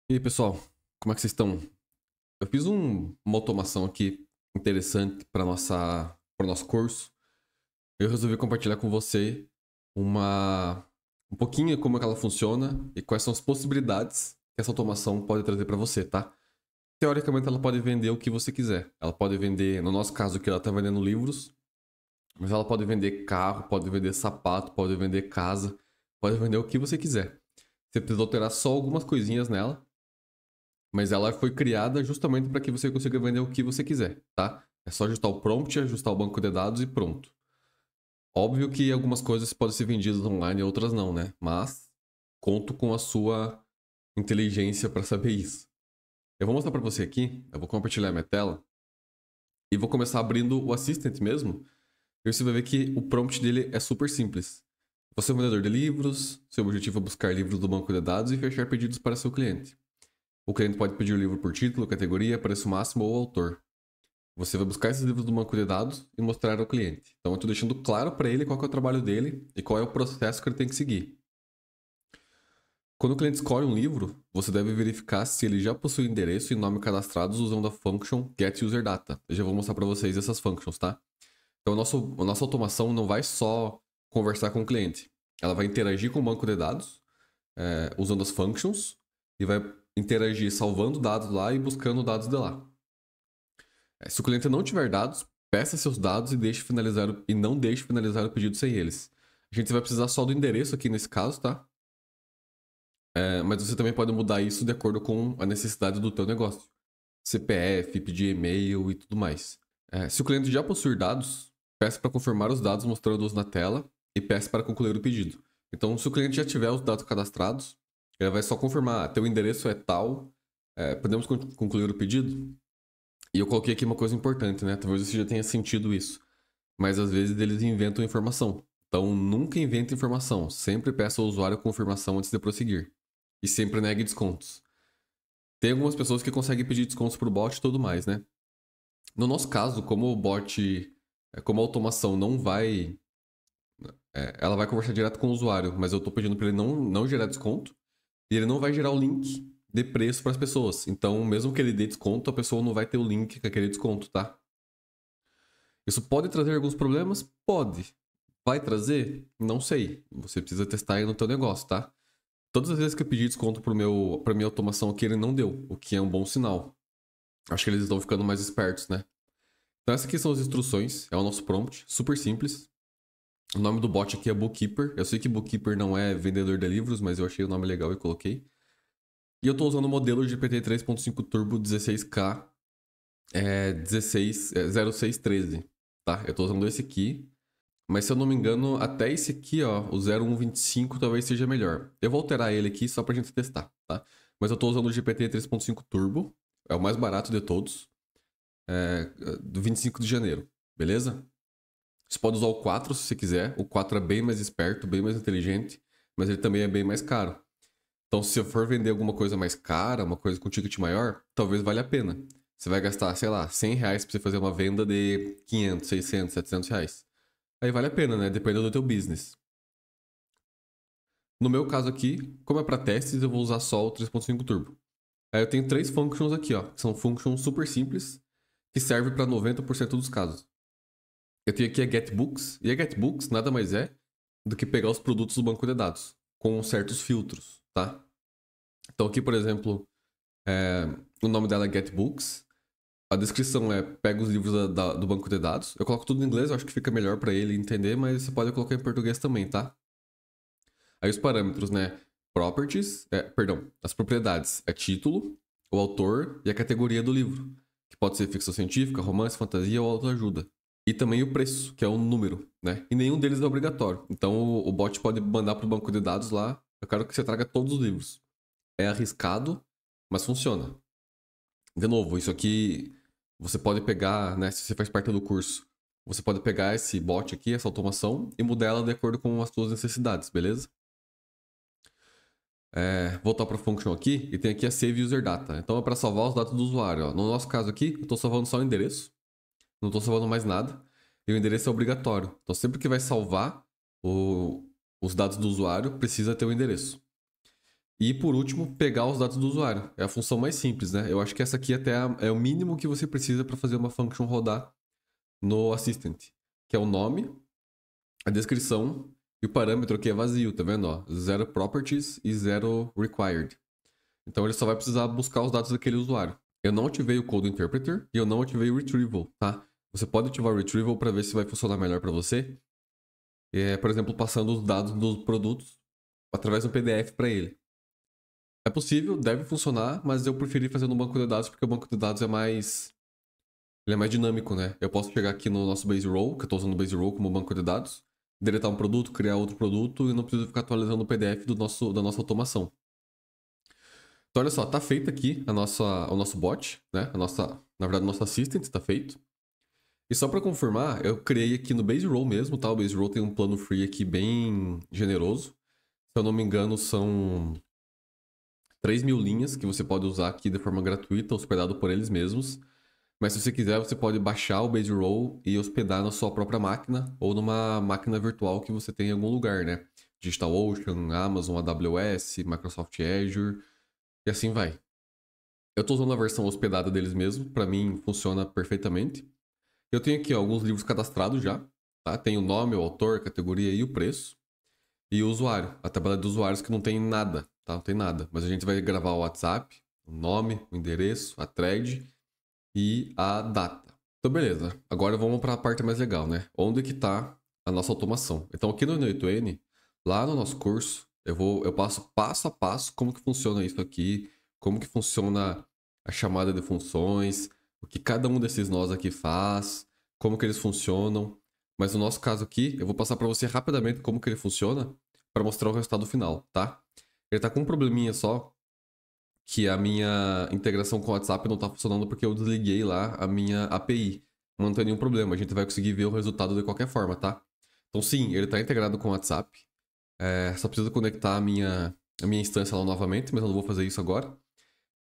E aí, pessoal, como é que vocês estão? Eu fiz uma automação aqui interessante para nosso curso. Eu resolvi compartilhar com você uma um pouquinho como é que ela funciona e quais são as possibilidades que essa automação pode trazer para você, tá? Teoricamente, ela pode vender o que você quiser. Ela pode vender, no nosso caso aqui, ela está vendendo livros, mas ela pode vender carro, pode vender sapato, pode vender casa, pode vender o que você quiser. Você precisa alterar só algumas coisinhas nela. Mas ela foi criada justamente para que você consiga vender o que você quiser, tá? É só ajustar o prompt, ajustar o banco de dados e pronto. Óbvio que algumas coisas podem ser vendidas online e outras não, né? Mas conto com a sua inteligência para saber isso. Eu vou mostrar para você aqui, eu vou compartilhar minha tela e vou começar abrindo o Assistant mesmo. E você vai ver que o prompt dele é super simples. Você é um vendedor de livros, seu objetivo é buscar livros do banco de dados e fechar pedidos para seu cliente. O cliente pode pedir o livro por título, categoria, preço máximo ou autor. Você vai buscar esses livros do banco de dados e mostrar ao cliente. Então eu estou deixando claro para ele qual é o trabalho dele e qual é o processo que ele tem que seguir. Quando o cliente escolhe um livro, você deve verificar se ele já possui endereço e nome cadastrados usando a function getUserData. Eu já vou mostrar para vocês essas functions, tá? Então a nossa automação não vai só conversar com o cliente. Ela vai interagir com o banco de dados, usando as functions, e vai interagir salvando dados lá e buscando dados de lá. Se o cliente não tiver dados, peça seus dados e e não deixe finalizar o pedido sem eles. A gente vai precisar só do endereço aqui nesse caso, tá? Mas você também pode mudar isso de acordo com a necessidade do teu negócio. CPF, pedir e-mail e tudo mais. Se o cliente já possuir dados, peça para confirmar os dados mostrando-os na tela e peça para concluir o pedido. Então, se o cliente já tiver os dados cadastrados, ele vai só confirmar, teu endereço é tal, podemos concluir o pedido? E eu coloquei aqui uma coisa importante, né? Talvez você já tenha sentido isso. Mas às vezes eles inventam informação. Então nunca invente informação. Sempre peça ao usuário confirmação antes de prosseguir. E sempre negue descontos. Tem algumas pessoas que conseguem pedir descontos pro bot e tudo mais, né? No nosso caso, como o bot, como a automação não vai. Ela vai conversar direto com o usuário, mas eu tô pedindo para ele não gerar desconto. E ele não vai gerar o link de preço para as pessoas. Então, mesmo que ele dê desconto, a pessoa não vai ter o link com aquele desconto, tá? Isso pode trazer alguns problemas? Pode. Vai trazer? Não sei. Você precisa testar aí no teu negócio, tá? Todas as vezes que eu pedi desconto pra minha automação aqui, ele não deu, o que é um bom sinal. Acho que eles estão ficando mais espertos, né? Então essas aqui são as instruções, é o nosso prompt, super simples. O nome do bot aqui é Bookkeeper. Eu sei que Bookkeeper não é vendedor de livros, mas eu achei o nome legal e coloquei. E eu tô usando o modelo GPT 3.5 Turbo 16K 0613, tá? Eu tô usando esse aqui. Mas se eu não me engano, até esse aqui, ó, o 0125 talvez seja melhor. Eu vou alterar ele aqui só pra gente testar, tá? Mas eu tô usando o GPT 3.5 Turbo, é o mais barato de todos, do 25 de janeiro, beleza? Você pode usar o 4 se você quiser, o 4 é bem mais esperto, bem mais inteligente, mas ele também é bem mais caro. Então se eu for vender alguma coisa mais cara, uma coisa com ticket maior, talvez valha a pena. Você vai gastar, sei lá, R$ 100 pra você fazer uma venda de 500, 600, R$ 700. Aí vale a pena, né? Dependendo do teu business. No meu caso aqui, como é para testes, eu vou usar só o 3.5 Turbo. Aí eu tenho três functions aqui, ó, que são functions super simples, que servem para 90% dos casos. Eu tenho aqui a GetBooks, e a GetBooks nada mais é do que pegar os produtos do banco de dados, com certos filtros, tá? Então aqui, por exemplo, o nome dela é GetBooks, a descrição é pega os livros do banco de dados. Eu coloco tudo em inglês, eu acho que fica melhor para ele entender, mas você pode colocar em português também, tá? Aí os parâmetros, né? Properties, perdão, as propriedades é título, o autor e a categoria do livro, que pode ser ficção científica, romance, fantasia ou autoajuda. E também o preço, que é o número, né? E nenhum deles é obrigatório. Então o bot pode mandar para o banco de dados lá, eu quero que você traga todos os livros. É arriscado, mas funciona. De novo, isso aqui você pode pegar, né? Se você faz parte do curso, você pode pegar esse bot aqui, essa automação, e mudar ela de acordo com as suas necessidades, beleza? Voltar para a function aqui e tem aqui a Save User Data. Então é para salvar os dados do usuário. Ó. No nosso caso aqui, eu estou salvando só o endereço, não estou salvando mais nada. E o endereço é obrigatório. Então sempre que vai salvar os dados do usuário, precisa ter o endereço. E por último, pegar os dados do usuário. É a função mais simples, né? Eu acho que essa aqui até é o mínimo que você precisa para fazer uma function rodar no Assistant, que é o nome, a descrição e o parâmetro que é vazio, tá vendo? Ó, zero properties e zero required. Então ele só vai precisar buscar os dados daquele usuário. Eu não ativei o Code Interpreter e eu não ativei o Retrieval, tá? Você pode ativar o Retrieval para ver se vai funcionar melhor para você. Por exemplo, passando os dados dos produtos através de um PDF para ele. É possível, deve funcionar, mas eu preferi fazer no banco de dados porque o banco de dados ele é mais dinâmico, né? Eu posso chegar aqui no nosso Base Row, que eu estou usando o Base Row como banco de dados, deletar um produto, criar outro produto e não preciso ficar atualizando o PDF da nossa automação. Então, olha só, tá feito aqui o nosso bot, né? Na verdade, o nosso assistant está feito. E só para confirmar, eu criei aqui no Base Row mesmo, tá? O Base Row tem um plano free aqui bem generoso. Se eu não me engano, são 3.000 linhas que você pode usar aqui de forma gratuita, hospedado por eles mesmos. Mas se você quiser, você pode baixar o Base Row e hospedar na sua própria máquina ou numa máquina virtual que você tem em algum lugar, né? DigitalOcean, Amazon, AWS, Microsoft Azure e assim vai. Eu estou usando a versão hospedada deles mesmo, para mim funciona perfeitamente. Eu tenho aqui ó, alguns livros cadastrados já, tá? Tem o nome, o autor, a categoria e o preço. E o usuário, a tabela de usuários que não tem nada, tá? Não tem nada. Mas a gente vai gravar o WhatsApp, o nome, o endereço, a thread e a data. Então, beleza. Agora vamos para a parte mais legal, né? Onde que está a nossa automação? Então, aqui no N8N, lá no nosso curso, eu passo passo a passo como que funciona isso aqui, como que funciona a chamada de funções, o que cada um desses nós aqui faz, como que eles funcionam. Mas no nosso caso aqui, eu vou passar para você rapidamente como que ele funciona para mostrar o resultado final, tá? Ele tá com um probleminha só, que a minha integração com o WhatsApp não tá funcionando porque eu desliguei lá a minha API. Não tem nenhum problema, a gente vai conseguir ver o resultado de qualquer forma, tá? Então sim, ele tá integrado com o WhatsApp. Só preciso conectar a minha instância lá novamente, mas eu não vou fazer isso agora.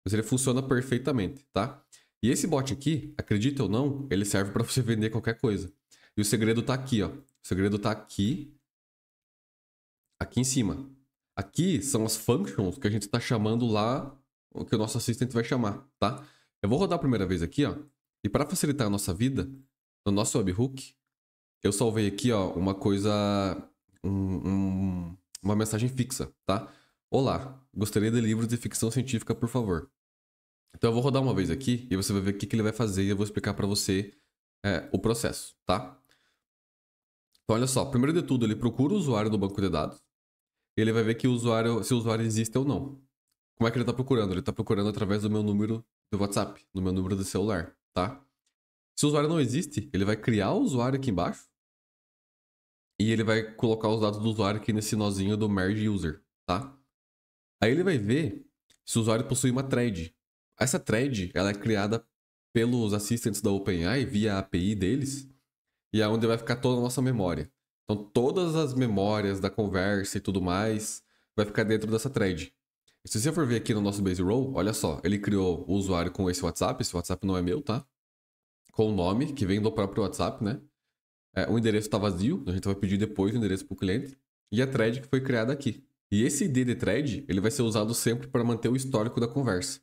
Mas ele funciona perfeitamente, tá? E esse bot aqui, acredita ou não, ele serve para você vender qualquer coisa. E o segredo tá aqui, ó. O segredo tá aqui em cima. Aqui são as functions que a gente tá chamando lá, o que o nosso assistente vai chamar, tá? Eu vou rodar a primeira vez aqui, ó. E para facilitar a nossa vida, no nosso webhook, eu salvei aqui, ó, uma coisa, uma mensagem fixa, tá? Olá, gostaria de livros de ficção científica, por favor. Então eu vou rodar uma vez aqui e você vai ver o que ele vai fazer e eu vou explicar para você o processo, tá? Então olha só, primeiro de tudo ele procura o usuário no banco de dados e ele vai ver que se o usuário existe ou não. Como é que ele está procurando? Ele está procurando através do meu número do WhatsApp, do meu número de celular, tá? Se o usuário não existe, ele vai criar o usuário aqui embaixo e ele vai colocar os dados do usuário aqui nesse nozinho do merge user, tá? Aí ele vai ver se o usuário possui uma thread. Essa thread, ela é criada pelos assistants da OpenAI via a API deles e é onde vai ficar toda a nossa memória. Então todas as memórias da conversa e tudo mais vai ficar dentro dessa thread. E se você for ver aqui no nosso Base Row, olha só, ele criou o usuário com esse WhatsApp não é meu, tá? Com o nome, que vem do próprio WhatsApp, né? O endereço está vazio, a gente vai pedir depois o endereço para o cliente. E a thread que foi criada aqui. E esse ID de thread, ele vai ser usado sempre para manter o histórico da conversa.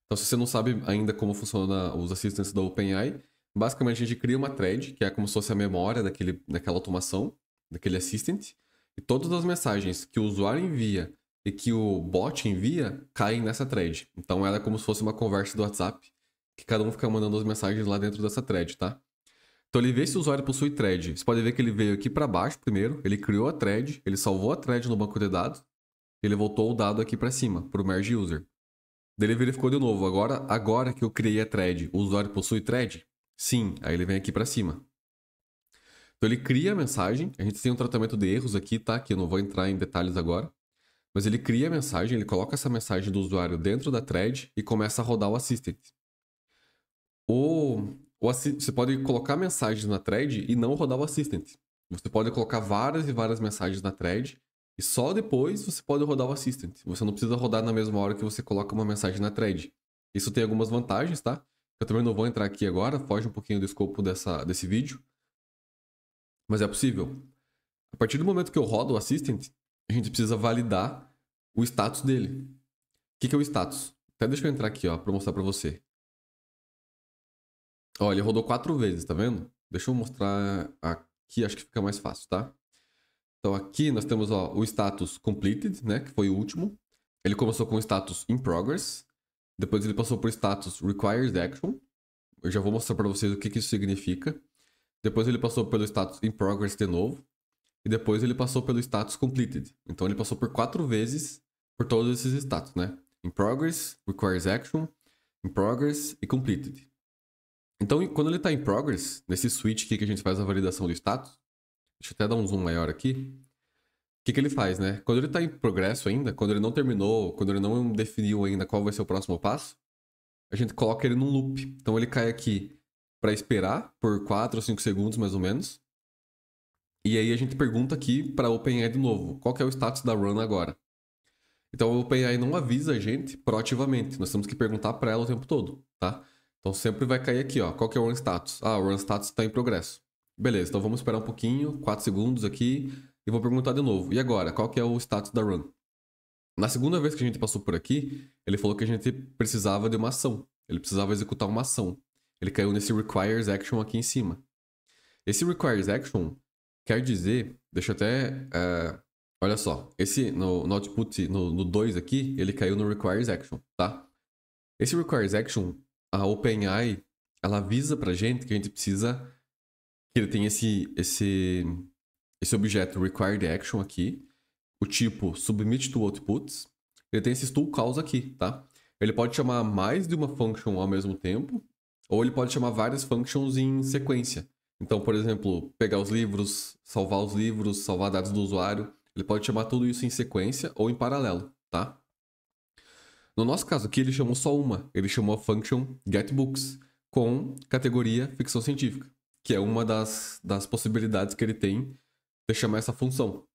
Então, se você não sabe ainda como funciona os assistants da OpenAI, basicamente a gente cria uma thread, que é como se fosse a memória daquela automação, daquele assistant, e todas as mensagens que o usuário envia e que o bot envia caem nessa thread. Então, ela é como se fosse uma conversa do WhatsApp, que cada um fica mandando as mensagens lá dentro dessa thread, tá? Então ele vê se o usuário possui thread. Você pode ver que ele veio aqui para baixo primeiro, ele criou a thread, ele salvou a thread no banco de dados, ele voltou o dado aqui para cima, para o merge user. Daí ele verificou de novo, agora que eu criei a thread, o usuário possui thread? Sim, aí ele vem aqui para cima. Então ele cria a mensagem, a gente tem um tratamento de erros aqui, tá? Que eu não vou entrar em detalhes agora. Mas ele cria a mensagem, ele coloca essa mensagem do usuário dentro da thread e começa a rodar o assistant. Você pode colocar mensagens na thread e não rodar o assistant. Você pode colocar várias e várias mensagens na thread e só depois você pode rodar o assistant. Você não precisa rodar na mesma hora que você coloca uma mensagem na thread. Isso tem algumas vantagens, tá? Eu também não vou entrar aqui agora, foge um pouquinho do escopo desse vídeo. Mas é possível. A partir do momento que eu rodo o assistant, a gente precisa validar o status dele. O que é o status? Até deixa eu entrar aqui, ó, pra mostrar pra você. Ó, ele rodou 4 vezes, tá vendo? Deixa eu mostrar aqui, acho que fica mais fácil, tá? Então aqui nós temos, ó, o status completed, né, que foi o último. Ele começou com o status in progress. Depois ele passou por status requires action. Eu já vou mostrar pra vocês o que isso significa. Depois ele passou pelo status in progress de novo. E depois ele passou pelo status completed. Então ele passou por 4 vezes por todos esses status, né? In progress, requires action, in progress e completed. Então quando ele está em progress, nesse switch aqui que a gente faz a validação do status, deixa eu até dar um zoom maior aqui. O que ele faz, né? Quando ele está em progresso ainda, quando ele não terminou, quando ele não definiu ainda qual vai ser o próximo passo, a gente coloca ele num loop. Então ele cai aqui para esperar por 4 ou 5 segundos mais ou menos. E aí a gente pergunta aqui para a OpenAI de novo, qual que é o status da run agora? Então a OpenAI não avisa a gente proativamente, nós temos que perguntar para ela o tempo todo, tá? Então sempre vai cair aqui, ó, qual que é o run status? Ah, o run status está em progresso. Beleza, então vamos esperar um pouquinho, 4 segundos aqui, e vou perguntar de novo. E agora, qual que é o status da run? Na segunda vez que a gente passou por aqui, ele falou que a gente precisava de uma ação. Ele precisava executar uma ação. Ele caiu nesse requires action aqui em cima. Esse requires action quer dizer, deixa eu até... olha só, esse no output, no 2 aqui, ele caiu no requires action, tá? Esse requires action, a OpenAI, ela avisa pra gente que a gente precisa... que ele tem esse objeto required action aqui, o tipo submit to outputs, ele tem esses tool calls aqui, tá? Ele pode chamar mais de uma function ao mesmo tempo, ou ele pode chamar várias functions em sequência. Então, por exemplo, pegar os livros, salvar dados do usuário, ele pode chamar tudo isso em sequência ou em paralelo, tá? No nosso caso aqui, ele chamou só uma. Ele chamou a function getBooks com categoria ficção científica, que é uma das possibilidades que ele tem de chamar essa função.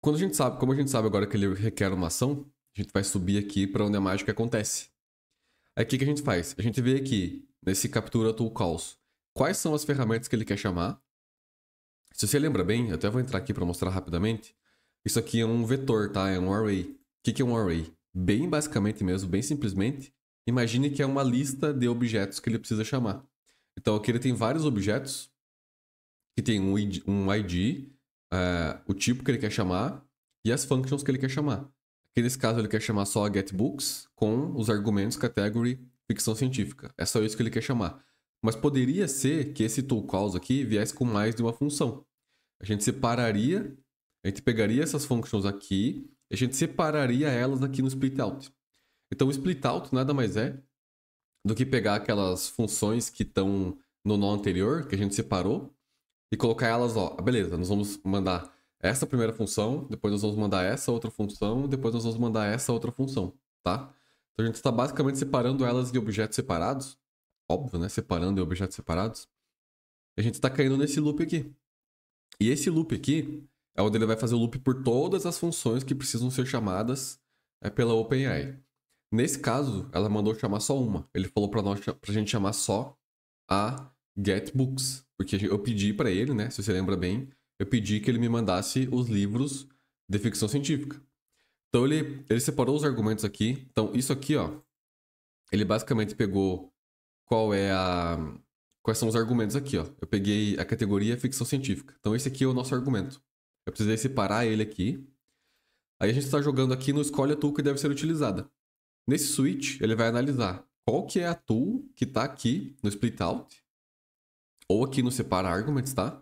Como a gente sabe agora que ele requer uma ação, a gente vai subir aqui para onde a mágica acontece. Aí o que a gente faz? A gente vê aqui, nesse captura tool calls, quais são as ferramentas que ele quer chamar. Se você lembra bem, eu até vou entrar aqui para mostrar rapidamente. Isso aqui é um vetor, tá? É um array. O que é um array? Bem basicamente mesmo, bem simplesmente, imagine que é uma lista de objetos que ele precisa chamar. Então aqui ele tem vários objetos que tem um ID, o tipo que ele quer chamar e as functions que ele quer chamar. Aqui nesse caso ele quer chamar só a getBooks com os argumentos category ficção científica. É só isso que ele quer chamar. Mas poderia ser que esse tool calls aqui viesse com mais de uma função. A gente separaria, a gente pegaria essas functions aqui e a gente separaria elas aqui no splitout. Então o splitout nada mais é do que pegar aquelas funções que estão no nó anterior, que a gente separou, e colocar elas, ó, beleza, nós vamos mandar essa primeira função, depois nós vamos mandar essa outra função, depois nós vamos mandar essa outra função, tá? Então a gente está basicamente separando elas de objetos separados, óbvio, né? Separando de objetos separados. E a gente está caindo nesse loop aqui. E esse loop aqui é onde ele vai fazer o loop por todas as funções que precisam ser chamadas pela OpenAI. Nesse caso, ela mandou chamar só uma. Ele falou pra gente chamar só a getBooks. Porque eu pedi para ele, né? Se você lembra bem, eu pedi que ele me mandasse os livros de ficção científica. Então ele separou os argumentos aqui. Então isso aqui, ó, ele basicamente pegou quais são os argumentos aqui, ó. Eu peguei a categoria ficção científica. Então esse aqui é o nosso argumento. Eu precisei separar ele aqui. Aí a gente está jogando aqui no escolhe a tool que deve ser utilizada. Nesse switch, ele vai analisar qual que é a tool que está aqui no splitout, ou aqui no separa arguments, tá?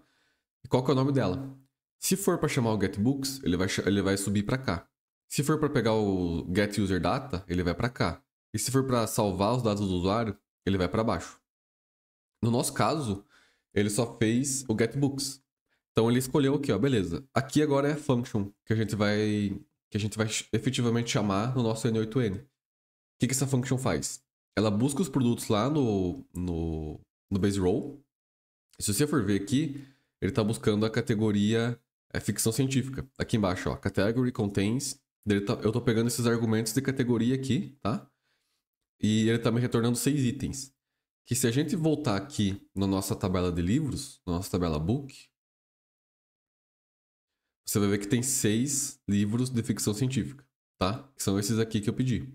E qual que é o nome dela. Se for para chamar o getBooks, ele vai subir para cá. Se for para pegar o getUserData, ele vai para cá. E se for para salvar os dados do usuário, ele vai para baixo. No nosso caso, ele só fez o getBooks. Então ele escolheu aqui, ó, beleza. Aqui agora é a function que a gente vai efetivamente chamar no nosso N8N. O que essa function faz? Ela busca os produtos lá no base row. E se você for ver aqui, ele está buscando a categoria ficção científica. Aqui embaixo, ó, category contains. Eu estou pegando esses argumentos de categoria aqui, tá? E ele está me retornando 6 itens. Que se a gente voltar aqui na nossa tabela de livros, na nossa tabela book, você vai ver que tem 6 livros de ficção científica, tá? Que são esses aqui que eu pedi.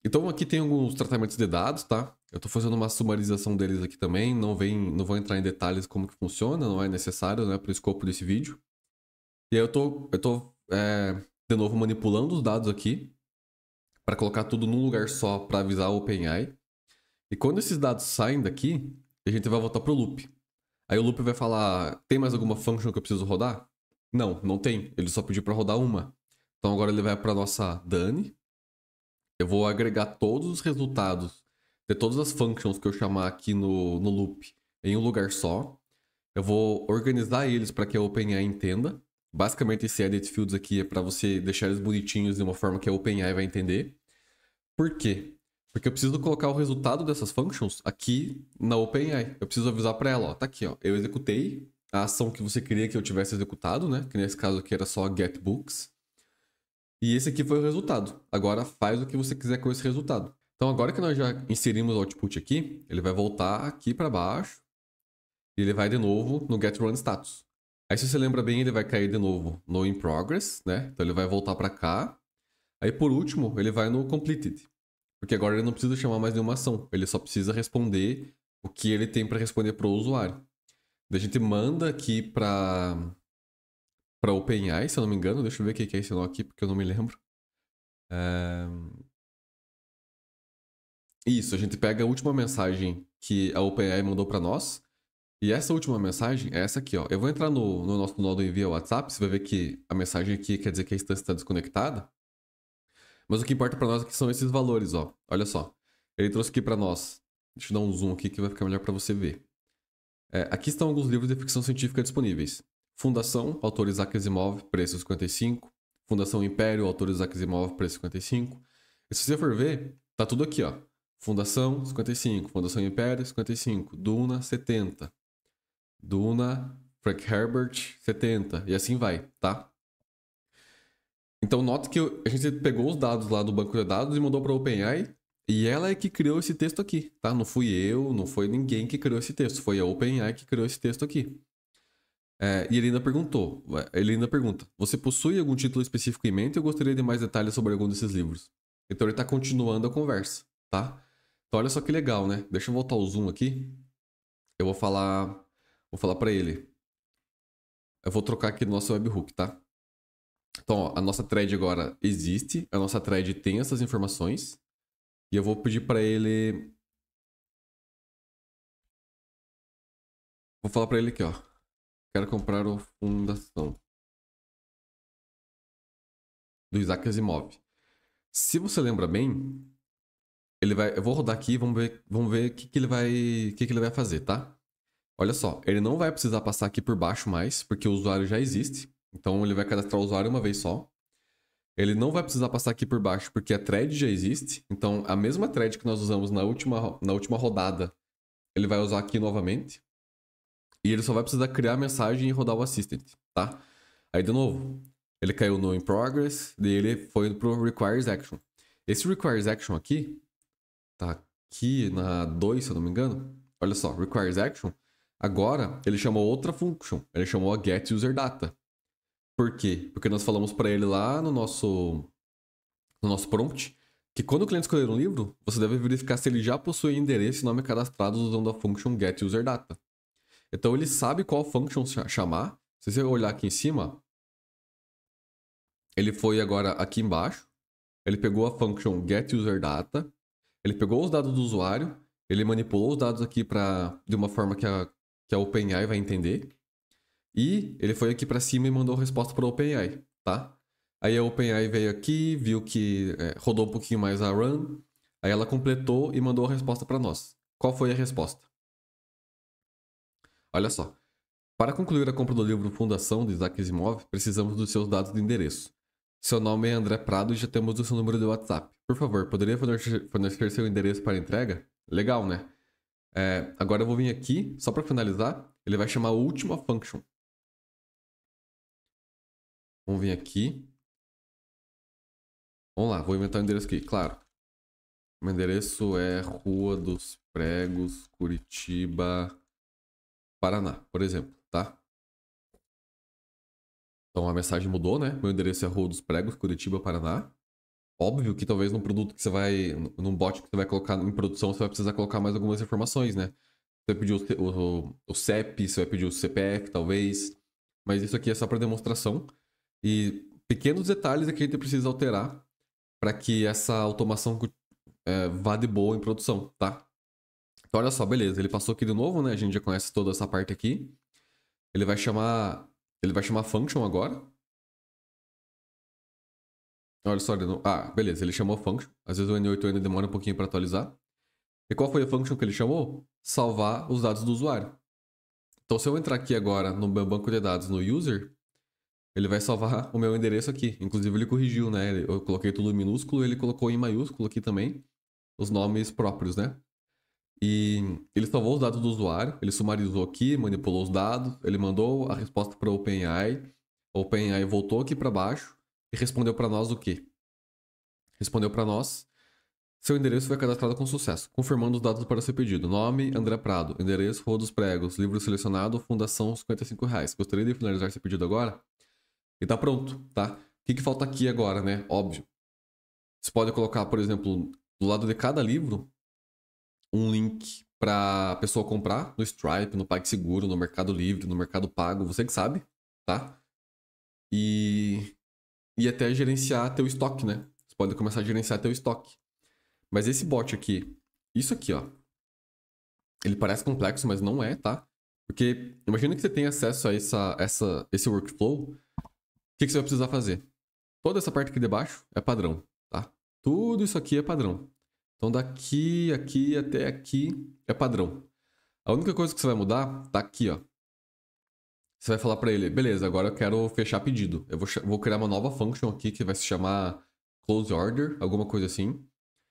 Então aqui tem alguns tratamentos de dados, tá? Eu tô fazendo uma sumarização deles aqui também, não vou entrar em detalhes como que funciona, não é necessário, né, pro escopo desse vídeo. E aí eu tô de novo manipulando os dados aqui para colocar tudo num lugar só para avisar o OpenAI. E quando esses dados saem daqui, a gente vai voltar pro loop. Aí o loop vai falar: tem mais alguma function que eu preciso rodar? Não, não tem. Ele só pediu para rodar uma. Então agora ele vai para nossa Dani. Eu vou agregar todos os resultados de todas as functions que eu chamar aqui no loop em um lugar só. Eu vou organizar eles para que a OpenAI entenda. Basicamente, esse edit fields aqui é para você deixar eles bonitinhos de uma forma que a OpenAI vai entender. Por quê? Porque eu preciso colocar o resultado dessas functions aqui na OpenAI. Eu preciso avisar para ela, ó, tá aqui, ó. Eu executei a ação que você queria que eu tivesse executado, né? Que nesse caso aqui era só get books. E esse aqui foi o resultado. Agora faz o que você quiser com esse resultado. Então agora que nós já inserimos o output aqui, ele vai voltar aqui para baixo e ele vai de novo no get run status. Aí se você lembra bem, ele vai cair de novo no in progress, né? Então ele vai voltar para cá. Aí por último, ele vai no completed. Porque agora ele não precisa chamar mais nenhuma ação. Ele só precisa responder o que ele tem para responder para o usuário. Daí a gente manda aqui para OpenAI, se eu não me engano. Deixa eu ver o que é esse nó aqui, porque eu não me lembro. Isso, a gente pega a última mensagem que a OpenAI mandou para nós. E essa última mensagem é essa aqui, ó. Eu vou entrar no nosso nó do envio ao WhatsApp. Você vai ver que a mensagem aqui quer dizer que a instância está desconectada. Mas o que importa para nós aqui são esses valores, ó. Olha só. Ele trouxe aqui para nós. Deixa eu dar um zoom aqui que vai ficar melhor para você ver. Aqui estão alguns livros de ficção científica disponíveis. Fundação, autor Isaac Asimov, preço 55. Fundação Império, autor Isaac Asimov, preço 55. E se você for ver, tá tudo aqui, ó. Fundação, 55. Fundação Império, 55. Duna, 70. Duna, Frank Herbert, 70. E assim vai, tá? Então, nota que a gente pegou os dados lá do banco de dados e mandou para a OpenAI. E ela é que criou esse texto aqui, tá? Não fui eu, não foi ninguém que criou esse texto. Foi a OpenAI que criou esse texto aqui. E ele ainda pergunta: você possui algum título específico em mente ou gostaria de mais detalhes sobre algum desses livros? Então ele está continuando a conversa, tá? Então olha só que legal, né? Deixa eu voltar o zoom aqui. Eu vou falar para ele. Eu vou trocar aqui no nosso webhook, tá? Então, ó, a nossa thread agora existe, a nossa thread tem essas informações. E eu vou pedir para ele. Vou falar para ele aqui, ó. Quero comprar o Fundação do Isaac Asimov. Se você lembra bem, eu vou rodar aqui e vamos ver o que ele vai fazer, tá? Olha só, ele não vai precisar passar aqui por baixo mais, porque o usuário já existe. Então ele vai cadastrar o usuário uma vez só. Ele não vai precisar passar aqui por baixo, porque a thread já existe. Então a mesma thread que nós usamos na última rodada, ele vai usar aqui novamente. E ele só vai precisar criar a mensagem e rodar o assistant, tá? Aí, de novo, ele caiu no in progress, daí ele foi pro requires action. Esse requires action aqui, tá aqui na 2, se eu não me engano. Olha só, requires action. Agora, ele chamou outra function. Ele chamou a get user data. Por quê? Porque nós falamos para ele lá no nosso prompt que quando o cliente escolher um livro, você deve verificar se ele já possui endereço e nome cadastrados usando a function get user data. Então ele sabe qual function chamar. Se você olhar aqui em cima, ele foi agora aqui embaixo. Ele pegou a function getUserData. Ele pegou os dados do usuário. Ele manipulou os dados aqui de uma forma que a OpenAI vai entender. E ele foi aqui para cima e mandou a resposta para a OpenAI, tá? Aí a OpenAI veio aqui, viu que rodou um pouquinho mais a run. Aí ela completou e mandou a resposta para nós. Qual foi a resposta? Olha só. Para concluir a compra do livro Fundação de Isaac Asimov, precisamos dos seus dados de endereço. Seu nome é André Prado e já temos o seu número de WhatsApp. Por favor, poderia fornecer seu endereço para entrega? Legal, né? Agora eu vou vir aqui, só para finalizar, ele vai chamar a última function. Vamos vir aqui. Vamos lá, vou inventar o endereço aqui, claro. Meu endereço é Rua dos Pregos, Curitiba, Paraná, por exemplo, tá? Então a mensagem mudou, né? Meu endereço é Rua dos Pregos, Curitiba, Paraná. Óbvio que talvez num produto que você vai. Num bot que você vai colocar em produção, você vai precisar colocar mais algumas informações, né? Você vai pedir o CEP, você vai pedir o CPF, talvez. Mas isso aqui é só para demonstração. E pequenos detalhes é que a gente precisa alterar para que essa automação vá de boa em produção, tá? Então, olha só, beleza. Ele passou aqui de novo, né? A gente já conhece toda essa parte aqui. Ele vai chamar. Ele vai chamar function agora. Olha só, ele não... Ah, beleza. Ele chamou function. Às vezes o N8N demora um pouquinho para atualizar. E qual foi a function que ele chamou? Salvar os dados do usuário. Então, se eu entrar aqui agora no meu banco de dados no user, ele vai salvar o meu endereço aqui. Inclusive, ele corrigiu, né? Eu coloquei tudo em minúsculo, ele colocou em maiúsculo aqui também os nomes próprios, né? E ele salvou os dados do usuário, ele sumarizou aqui, manipulou os dados, ele mandou a resposta para o OpenAI. O OpenAI voltou aqui para baixo e respondeu para nós o quê? Respondeu para nós: seu endereço foi cadastrado com sucesso, confirmando os dados para ser pedido. Nome, André Prado. Endereço, Rua dos Pregos. Livro selecionado, fundação, R$ 55. Gostaria de finalizar esse pedido agora? E tá pronto, tá? O que falta aqui agora, né? Óbvio. Você pode colocar, por exemplo, do lado de cada livro, um link para a pessoa comprar no Stripe, no PagSeguro, no Mercado Livre, no Mercado Pago, você que sabe, tá? E até gerenciar teu estoque, né? Você pode começar a gerenciar teu estoque. Mas esse bot aqui, isso aqui, ó, ele parece complexo, mas não é, tá? Porque imagina que você tem acesso a esse workflow, o que você vai precisar fazer? Toda essa parte aqui de baixo é padrão, tá? Tudo isso aqui é padrão. Então daqui, aqui até aqui é padrão. A única coisa que você vai mudar tá aqui, ó. Você vai falar para ele, beleza, agora eu quero fechar pedido. Eu vou criar uma nova function aqui que vai se chamar close order, alguma coisa assim.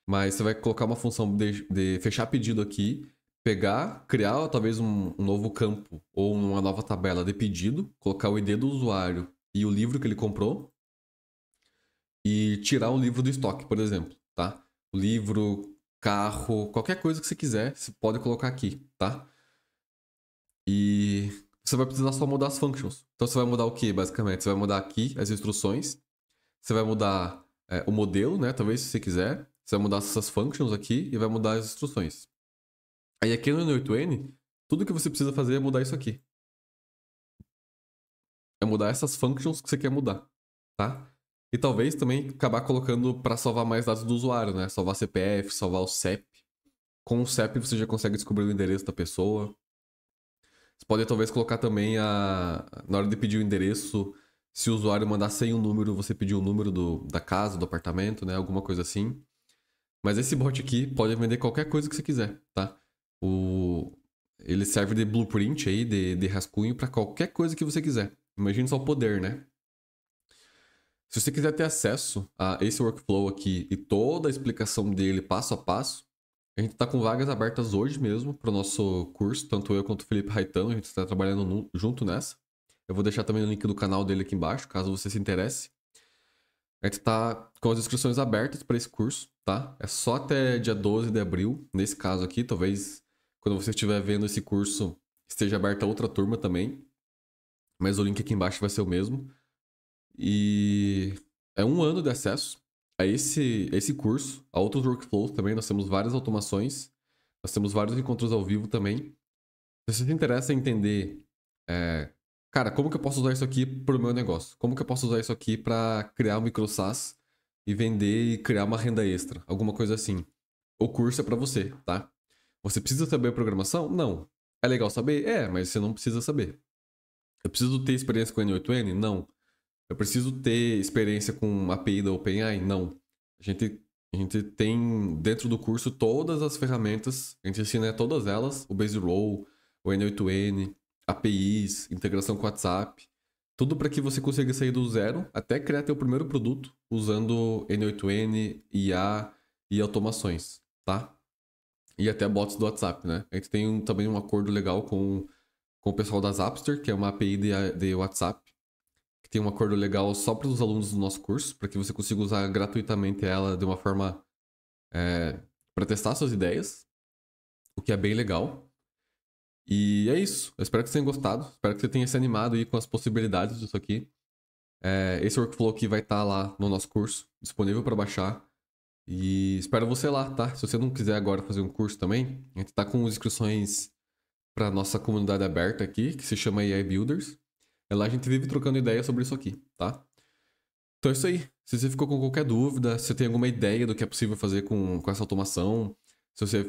Mas você vai colocar uma função de fechar pedido aqui, pegar, criar talvez um novo campo ou uma nova tabela de pedido, colocar o ID do usuário e o livro que ele comprou e tirar o livro do estoque, por exemplo, tá? O livro, carro, qualquer coisa que você quiser, você pode colocar aqui, tá? E você vai precisar só mudar as functions. Então você vai mudar o que, basicamente? Você vai mudar aqui as instruções, você vai mudar o modelo, né? Talvez se você quiser. Você vai mudar essas functions aqui e vai mudar as instruções. Aí aqui no N8N, tudo que você precisa fazer é mudar isso aqui. É mudar essas functions que você quer mudar, tá? E talvez também acabar colocando para salvar mais dados do usuário, né? Salvar CPF, salvar o CEP. Com o CEP você já consegue descobrir o endereço da pessoa. Você pode talvez colocar também na hora de pedir o endereço, se o usuário mandar sem o número, você pedir o número da casa, do apartamento, né? Alguma coisa assim. Mas esse bot aqui pode vender qualquer coisa que você quiser, tá? Ele serve de blueprint aí, de rascunho para qualquer coisa que você quiser. Imagina só o poder, né? Se você quiser ter acesso a esse workflow aqui e toda a explicação dele passo a passo, a gente está com vagas abertas hoje mesmo para o nosso curso, tanto eu quanto o Felipe Raitano, a gente está trabalhando junto nessa. Eu vou deixar também o link do canal dele aqui embaixo, caso você se interesse. A gente tá com as inscrições abertas para esse curso, tá? É só até dia 12 de abril, nesse caso aqui. Talvez quando você estiver vendo esse curso esteja aberta outra turma também. Mas o link aqui embaixo vai ser o mesmo. E é 1 ano de acesso a esse curso, a outros workflows também. Nós temos várias automações, nós temos vários encontros ao vivo também. Se você se interessa em entender, cara, como que eu posso usar isso aqui para o meu negócio? Como que eu posso usar isso aqui para criar um micro SaaS e vender e criar uma renda extra? Alguma coisa assim. O curso é para você, tá? Você precisa saber programação? Não. É legal saber? É, mas você não precisa saber. Eu preciso ter experiência com N8N? Não. Eu preciso ter experiência com API da OpenAI? Não. A gente tem dentro do curso todas as ferramentas, a gente ensina todas elas, o Base Row, o N8N, APIs, integração com WhatsApp, tudo para que você consiga sair do zero até criar teu primeiro produto usando N8N, IA e automações, tá? E até bots do WhatsApp, né? A gente tem também um acordo legal com o pessoal da Zapster, que é uma API de WhatsApp, que tem um acordo legal só para os alunos do nosso curso, para que você consiga usar gratuitamente ela de uma forma para testar suas ideias, o que é bem legal. E é isso. Eu espero que você tenha gostado. Espero que você tenha se animado aí com as possibilidades disso aqui. Esse workflow aqui vai estar lá no nosso curso, disponível para baixar. E espero você lá, tá? Se você não quiser agora fazer um curso também, a gente tá com inscrições para nossa comunidade aberta aqui, que se chama AI Builders. Lá a gente vive trocando ideia sobre isso aqui, tá? Então é isso aí. Se você ficou com qualquer dúvida, se você tem alguma ideia do que é possível fazer com essa automação, se você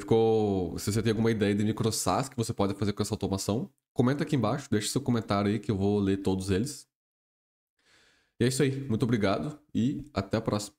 tem alguma ideia de microsas que você pode fazer com essa automação, comenta aqui embaixo, deixa seu comentário aí que eu vou ler todos eles. E é isso aí. Muito obrigado e até a próxima.